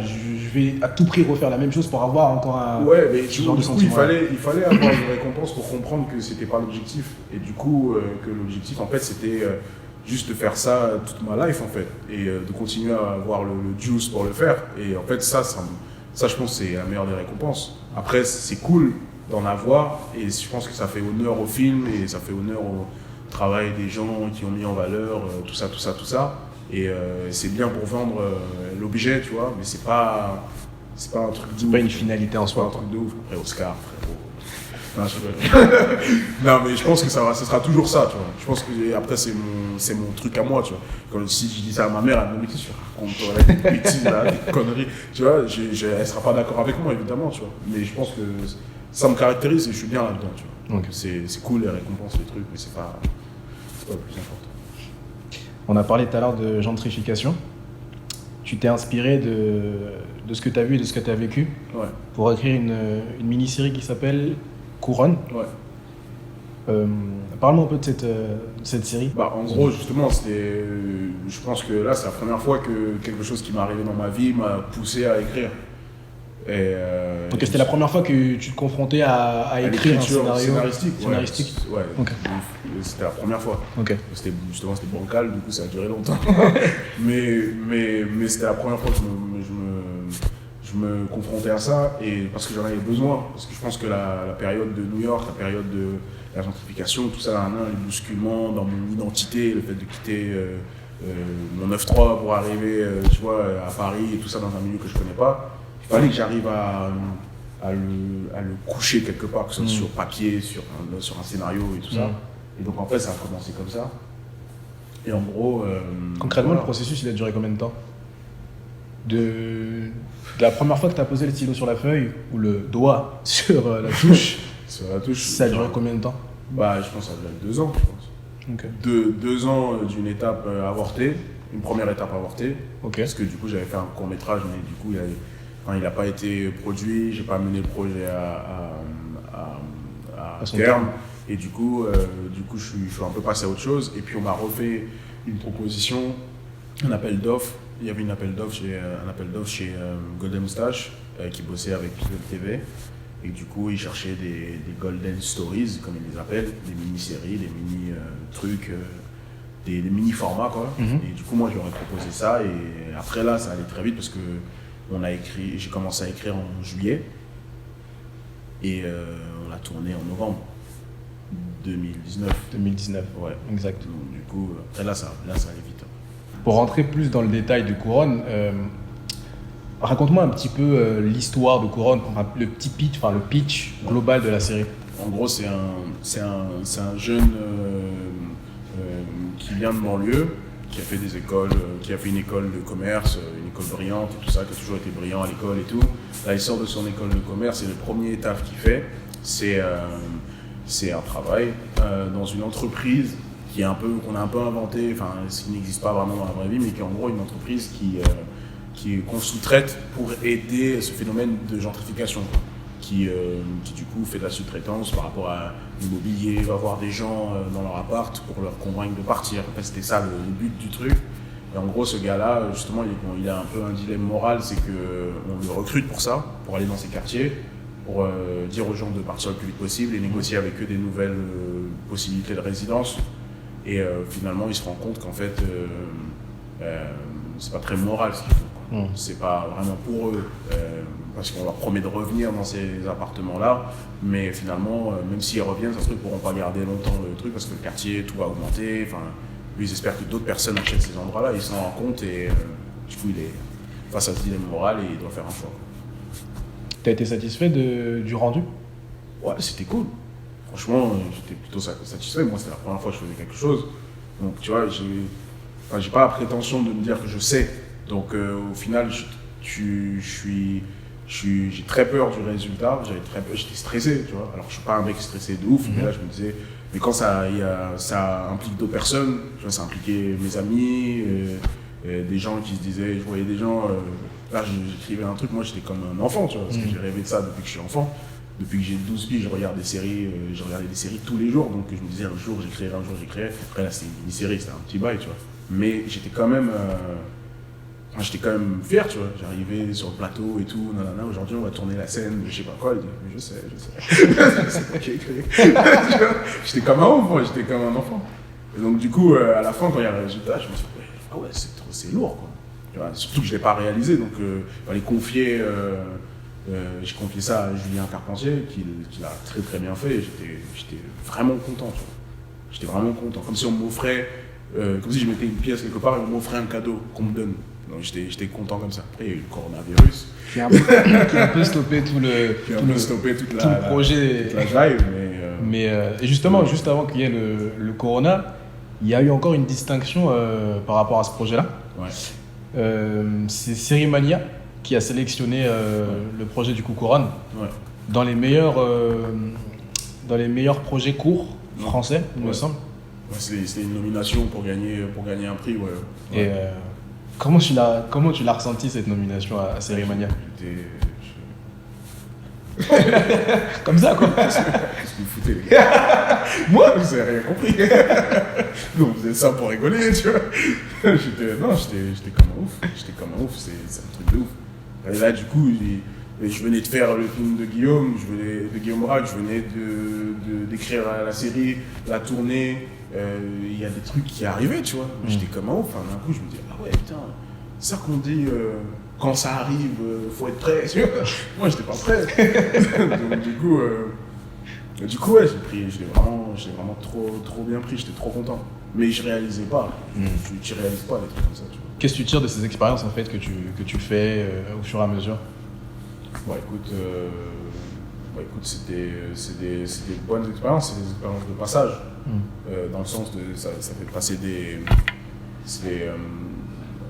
je vais à tout prix refaire la même chose pour avoir encore un. Ouais, mais du coup, il fallait avoir une récompense pour comprendre que c'était pas l'objectif. Et du coup, que l'objectif, en fait, c'était juste de faire ça toute ma life, en fait. Et de continuer à avoir le juice pour le faire. Et en fait, ça je pense, c'est la meilleure des récompenses. Après, c'est cool d'en avoir. Et je pense que ça fait honneur au film et ça fait honneur au travail des gens qui ont mis en valeur tout ça. Et c'est bien pour vendre l'objet, tu vois, mais c'est pas un truc de ouf. C'est pas une finalité en soi. C'est pas un truc de ouf. Après, Oscar, frérot. Non, mais je pense que ce sera toujours ça, tu vois. Je pense que après, c'est mon truc à moi, tu vois. Quand si je dis ça à ma mère, elle me dit, tu racontes des bêtises, là, des conneries, tu vois, elle sera pas d'accord avec moi, évidemment, tu vois. Mais je pense que ça me caractérise et je suis bien là-dedans, tu vois. Donc c'est cool, les récompenses, les trucs, mais c'est pas le plus important. On a parlé tout à l'heure de gentrification. Tu t'es inspiré de ce que tu as vu et de ce que tu as vécu pour écrire une mini-série qui s'appelle Couronne. Ouais. Parle-moi un peu de cette série. En gros, justement, je pense que là, c'est la première fois que quelque chose qui m'est arrivé dans ma vie m'a poussé à écrire. Donc c'était la première fois que tu te confrontais à écrire un scénario scénaristique. Ouais. Okay. C'était la première fois. Okay. C'était bancal, du coup ça a duré longtemps. mais c'était la première fois que je me confrontais à ça, et parce que j'en avais besoin. Parce que je pense que la période de New York, la période de la gentrification, tout ça, les bousculements dans mon identité, le fait de quitter mon 9-3 pour arriver tu vois, à Paris et tout ça dans un milieu que je connais pas. Il fallait que j'arrive à le coucher quelque part, que ce soit sur papier, sur un scénario et tout ça. Et donc en fait, ça a commencé comme ça. Et en gros... Concrètement, le processus, il a duré combien de temps? De la première fois que tu as posé le stylo sur la feuille, ou le doigt sur la touche, ça a duré combien de temps? Je pense que ça a duré 2 ans, je pense. Okay. 2 ans d'une étape avortée, une première étape avortée. Okay. Parce que du coup, j'avais fait un court-métrage, mais du coup, il n'a pas été produit, j'ai pas mené le projet à terme. Et du coup, je suis un peu passé à autre chose. Et puis, on m'a refait une proposition, un appel d'offres. Il y avait un appel d'offres chez Golden Moustache, qui bossait avec People TV. Et du coup, ils cherchaient des Golden Stories, comme ils les appellent, des mini-séries, des mini-trucs, des mini-formats, quoi. Et du coup, moi, je leur ai proposé ça. Et après, là, ça allait très vite parce que j'ai commencé à écrire en juillet. Et on l'a tourné en novembre 2019. 2019, ouais. Exact. Donc, du coup, après, là, ça allait vite. Pour rentrer plus dans le détail de Couronne, raconte-moi un petit peu l'histoire de Couronne, le pitch global de la série. En gros, c'est un jeune qui vient de banlieue, qui a fait des écoles, qui a fait une école de commerce, une école brillante et tout ça, qui a toujours été brillant à l'école et tout. Là, il sort de son école de commerce et le premier taf qu'il fait, c'est un travail dans une entreprise qu'on a un peu inventé, enfin, ce qui n'existe pas vraiment dans la vraie vie, mais qui est en gros une entreprise qu'on sous-traite pour aider ce phénomène de gentrification, qui du coup fait de la sous-traitance par rapport à l'immobilier, va voir des gens dans leur appart pour leur convaincre de partir. En fait, c'était ça le but du truc. Et en gros, ce gars-là, justement, il a un peu un dilemme moral, c'est qu'on le recrute pour ça, pour aller dans ces quartiers, pour dire aux gens de partir le plus vite possible et négocier avec eux des nouvelles possibilités de résidence. Et finalement, ils se rendent compte qu'en fait, c'est pas très moral ce qu'ils font. C'est pas vraiment pour eux, parce qu'on leur promet de revenir dans ces appartements-là, mais finalement, même s'ils reviennent, ça se trouve, ils pourront pas garder longtemps le truc parce que le quartier, tout va augmenter. Enfin, lui, ils espèrent que d'autres personnes achètent ces endroits-là, ils s'en rendent compte et du coup, il est face à ce dilemme moral et il doit faire un choix. T'as été satisfait du rendu? Ouais, c'était cool. Franchement, j'étais plutôt satisfait. Moi, c'était la première fois que je faisais quelque chose. Donc, tu vois, j'ai pas la prétention de me dire que je sais. Donc, au final, j'ai très peur du résultat. J'étais stressé, tu vois. Alors, je suis pas un mec stressé de ouf, mais là, je me disais, mais quand ça implique d'autres personnes, tu vois, ça impliquait mes amis, des gens qui se disaient, je voyais des gens, là, j'écrivais un truc, moi, j'étais comme un enfant, tu vois, parce que j'ai rêvé de ça depuis que je suis enfant. Depuis que j'ai 12 piges, je regarde des séries, je regardais des séries tous les jours, donc je me disais un jour j'écrirai. Après là c'était une mini-série, c'était un petit bail, tu vois. Mais j'étais quand même fier, tu vois. J'arrivais sur le plateau et tout, nanana, aujourd'hui on va tourner la scène, je sais pas quoi, mais je sais. C'est toi qui as écrit. J'étais comme un enfant, Et donc du coup, à la fin, quand il y a le résultat, je me suis dit, ah ouais, c'est lourd, quoi. Tu vois, surtout que je ne l'ai pas réalisé, donc il fallait confier. J'ai confié ça à Julien Carpentier, qui l'a très très bien fait, et j'étais vraiment content, tu vois. J'étais vraiment content, comme si on m'offrait, comme si je mettais une pièce quelque part et on m'offrait un cadeau qu'on me donne. Donc j'étais content comme ça. Après, il y a eu le coronavirus. Qui a un peu stoppé tout le projet. Toute la jive, mais et justement, juste avant qu'il y ait le corona, il y a eu encore une distinction par rapport à ce projet-là. Ouais. C'est Série Mania qui a sélectionné le projet du Coucouronne dans les meilleurs projets courts français, il me semble. Ouais, c'était une nomination pour gagner un prix, ouais. Et comment tu l'as ressenti cette nomination à Série Mania? Comme ça, quoi. Qu'est-ce que vous foutez, les gars? Moi, vous avez rien compris. Nous, on faisait ça pour rigoler, tu vois. J'étais comme un ouf. C'est un truc de ouf. Et là, du coup, je venais de faire le film de Guillaume Braque, je venais d'écrire la série, la tournée. Il y a des trucs qui arrivaient, tu vois. J'étais comme un ouf. Enfin, d'un coup, je me dis, ah ouais, putain, c'est ça qu'on dit, quand ça arrive, faut être prêt. Tu vois. Moi, j'étais pas prêt. Donc, du coup, ouais, je l'ai vraiment trop bien pris. J'étais trop content. Mais je réalisais pas. Tu réalises pas des trucs comme ça, tu vois. Qu'est-ce que tu tires de ces expériences en fait que tu fais au fur et à mesure? Écoute, c'est des bonnes expériences, c'est des expériences de passage. Dans le sens de ça fait passer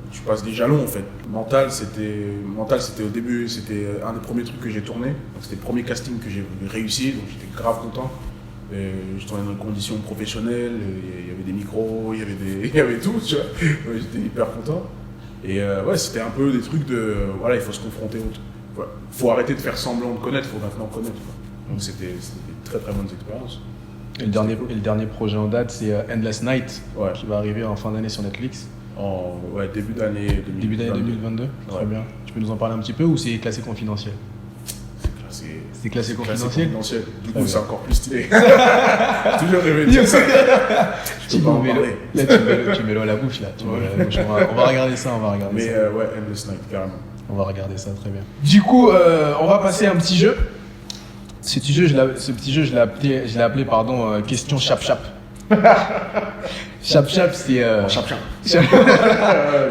tu passes des jalons en fait. Mental c'était au début, c'était un des premiers trucs que j'ai tourné. Donc c'était le premier casting que j'ai réussi, donc j'étais grave content. Je tournais dans des conditions professionnelles, il y avait des micros, il y avait tout, tu vois. Ouais, j'étais hyper content. Et c'était un peu des trucs de, voilà, il faut se confronter au truc. Voilà. Faut arrêter de faire semblant de connaître, faut maintenant connaître, quoi. Donc c'était des très très bonnes expériences. Et le dernier projet en date, c'est Endless Night, qui va arriver en fin d'année sur Netflix. Début d'année 2022. Début d'année 2022, très bien. Tu peux nous en parler un petit peu ou c'est classé confidentiel? C'est classé confidentiel. Du coup, c'est encore plus stylé. J'ai toujours rêvé de dire ça. Je peux pas en parler. Là, tu mets l'eau à la bouche, là. On va regarder ça, Mais Endless Night, carrément. On va regarder ça, très bien. Du coup, on va passer à un petit jeu. Ce petit jeu, je l'ai appelé, question chap-chap. Chap-chap, c'est...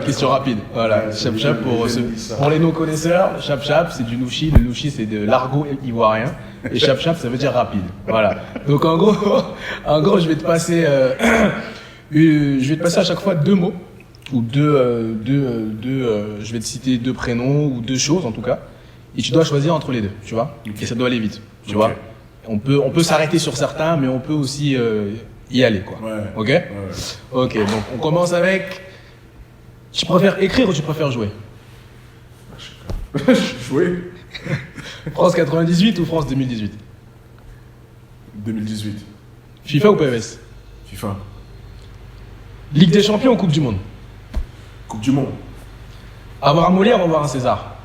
question rapide, voilà. Chap-chap, pour les non-connaisseurs, chap-chap, c'est du louchi. Le louchi, c'est de l'argot ivoirien. Et chap-chap, ça veut dire rapide. Voilà. Donc, en gros, je vais te passer à chaque fois 2 mots. Ou je vais te citer 2 prénoms ou 2 choses, en tout cas. Et tu dois choisir entre les 2, tu vois. Okay. Et ça doit aller vite, tu vois. On peut s'arrêter sur certains, mais on peut aussi y aller, quoi. Ouais. Ok. Ok, donc on commence avec... Tu préfères écrire ou tu préfères jouer? Jouer. France 98 ou France 2018? 2018. FIFA ou PES? FIFA. Ligue des Champions ou Coupe du Monde? Coupe du Monde. Avoir un Molière ou avoir un César?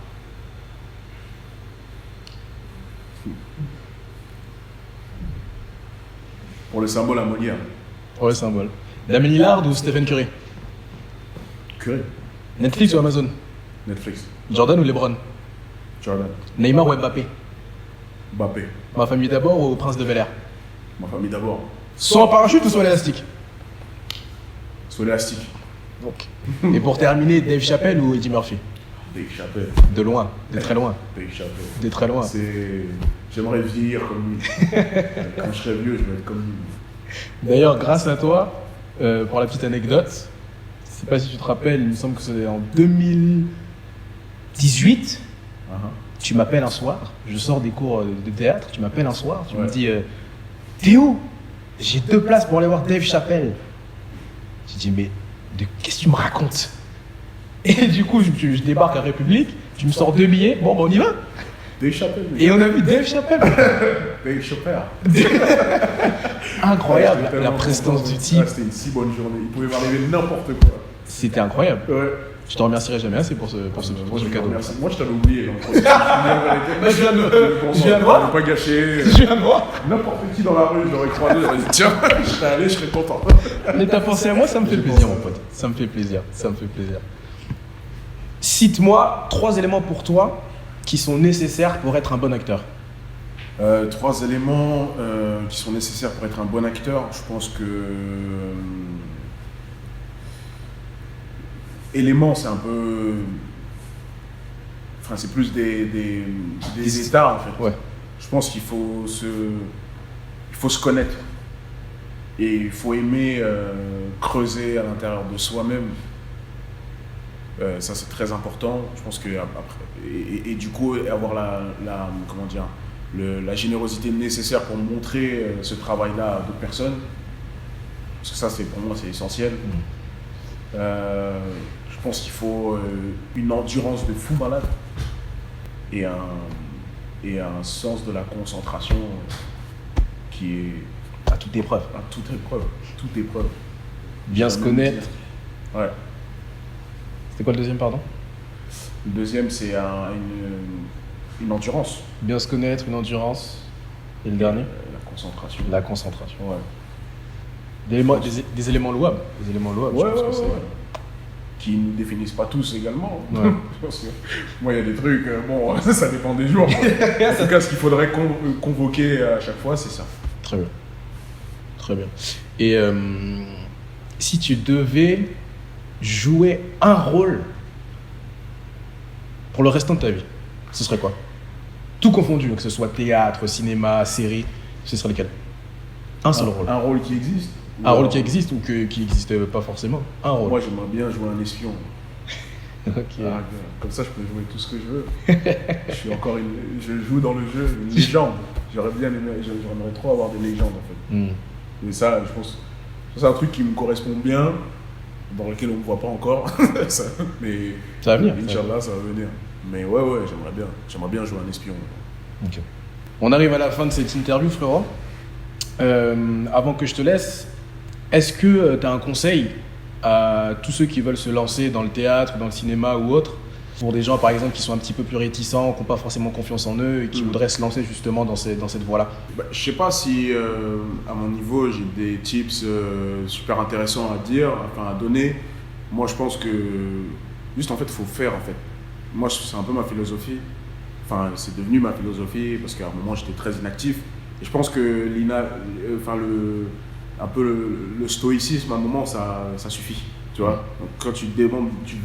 Pour le symbole à Molière. Pour le symbole. Damien Lillard ou Stephen Curry? Curry. Netflix ou Amazon? Netflix. Jordan ou LeBron? Jordan. Neymar ou Mbappé? Mbappé. Ma famille d'abord ou Prince de Bel-Air? Ma famille d'abord. Soit en parachute ou soit élastique? Sur l'élastique. Donc. Et pour terminer, Dave Chappelle ou Eddie Murphy? Dave Chappelle. De loin, de très loin. Dave Chappelle. De très loin. J'aimerais vieillir comme lui. Quand je serai vieux, je vais être comme lui. D'ailleurs, grâce à toi, pour la petite anecdote, je sais pas si tu te rappelles, il me semble que c'est en 2018. Tu m'appelles un soir, je sors des cours de théâtre, tu m'appelles un soir, tu me dis Théo, j'ai 2 places pour aller voir Dave Chappelle. J'ai dit mais qu'est-ce que tu me racontes? Et du coup je débarque à République, tu me sors 2 billets, bon bah on y va. Dave Chappelle. Et on a vu Dave Chappelle. Dave Chappelle. Incroyable, la prestance du type. C'était une si bonne journée, il pouvait m'arriver n'importe quoi. C'était incroyable. Ouais. Je te remercierai jamais assez pour ce cadeau. Merci. Moi, je t'avais oublié. Donc, je viens de voir. Pas gâché. Je viens de voir. N'importe qui dans la rue, j'aurais croisé, j'aurais dit tiens, je serais allé, je serais content. Mais t'as pensé à moi, ça me fait plaisir, mon pote. Ça me fait plaisir. Cite-moi 3 éléments pour toi qui sont nécessaires pour être un bon acteur. 3 éléments qui sont nécessaires pour être un bon acteur. Je pense que éléments, c'est un peu, enfin, c'est plus des états en fait. Ouais. Je pense qu'il faut se connaître et il faut aimer creuser à l'intérieur de soi-même. Ça c'est très important. Je pense que après, et du coup avoir comment dire, la générosité nécessaire pour montrer ce travail-là à d'autres personnes. Parce que ça pour moi c'est essentiel. Je pense qu'il faut une endurance de fou malade et un sens de la concentration qui est à toute épreuve. À toute épreuve. Bien se connaître. Ouais. C'était quoi le deuxième, pardon? Le deuxième, c'est une endurance. Bien se connaître, une endurance. Et le dernier? La concentration. La concentration. Ouais. Des éléments louables. Des éléments louables, ouais, je pense ouais, que c'est. Ouais. Qui ne définissent pas tous également. Ouais. Parce que moi, il y a des trucs, bon, ça dépend des jours. En tout cas, ce qu'il faudrait convoquer à chaque fois, c'est ça. Très bien. Très bien. Et si tu devais jouer un rôle pour le restant de ta vie, ce serait quoi? Tout confondu, que ce soit théâtre, cinéma, série, ce serait lequel? Un seul rôle. Un rôle qui existe? Un rôle qui existe ou qui n'existe pas forcément? Un rôle. Moi, j'aimerais bien jouer un espion. Ok. Comme ça, je peux jouer tout ce que je veux. Je joue dans le jeu une légende. J'aimerais trop avoir des légendes en fait. Et ça, je pense, c'est un truc qui me correspond bien, dans lequel on ne me voit pas encore. Mais ça va venir. Inch'Allah, ça va venir. Mais ouais, j'aimerais bien jouer un espion. Ok. On arrive à la fin de cette interview, frérot. Avant que je te laisse, est-ce que tu as un conseil à tous ceux qui veulent se lancer dans le théâtre, dans le cinéma ou autre, pour des gens par exemple qui sont un petit peu plus réticents, qui n'ont pas forcément confiance en eux et qui voudraient se lancer justement dans cette voie-là? Je sais pas si à mon niveau j'ai des tips super intéressants à donner. Moi je pense que juste en fait il faut faire en fait. Moi c'est un peu ma philosophie. Enfin c'est devenu ma philosophie parce qu'à un moment j'étais très inactif. Et je pense que le stoïcisme, à un moment, ça suffit. Tu vois. Donc, quand tu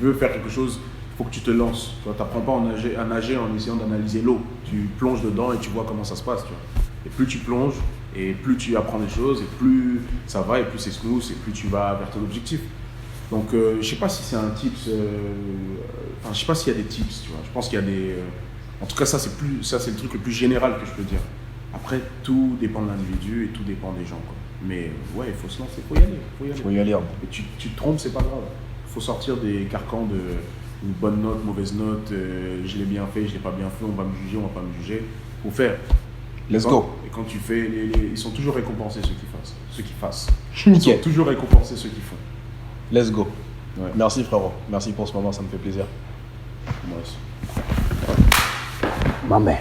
veux faire quelque chose, il faut que tu te lances. Tu n'apprends pas à nager en essayant d'analyser l'eau. Tu plonges dedans et tu vois comment ça se passe. Tu vois. Et plus tu plonges, et plus tu apprends des choses, et plus ça va, et plus c'est smooth, et plus tu vas vers ton objectif. Donc, je ne sais pas si c'est un tips. Je ne sais pas s'il y a des tips. Tu vois. Je pense qu'il y a des. En tout cas, ça, c'est le truc le plus général que je peux dire. Après, tout dépend de l'individu et tout dépend des gens, quoi. Mais ouais, il faut se lancer, il faut y aller. Et tu te trompes, c'est pas grave. Il faut sortir des carcans de une bonne note, mauvaise note, je l'ai bien fait, je l'ai pas bien fait, on va me juger, on va pas me juger. Il faut faire. Let's go. Et quand tu fais, ils sont toujours récompensés ceux qui fassent. Nickel. Ils sont toujours récompensés ceux qui font. Let's go. Ouais. Merci frérot, merci pour ce moment, ça me fait plaisir. Moi aussi. Ma mère.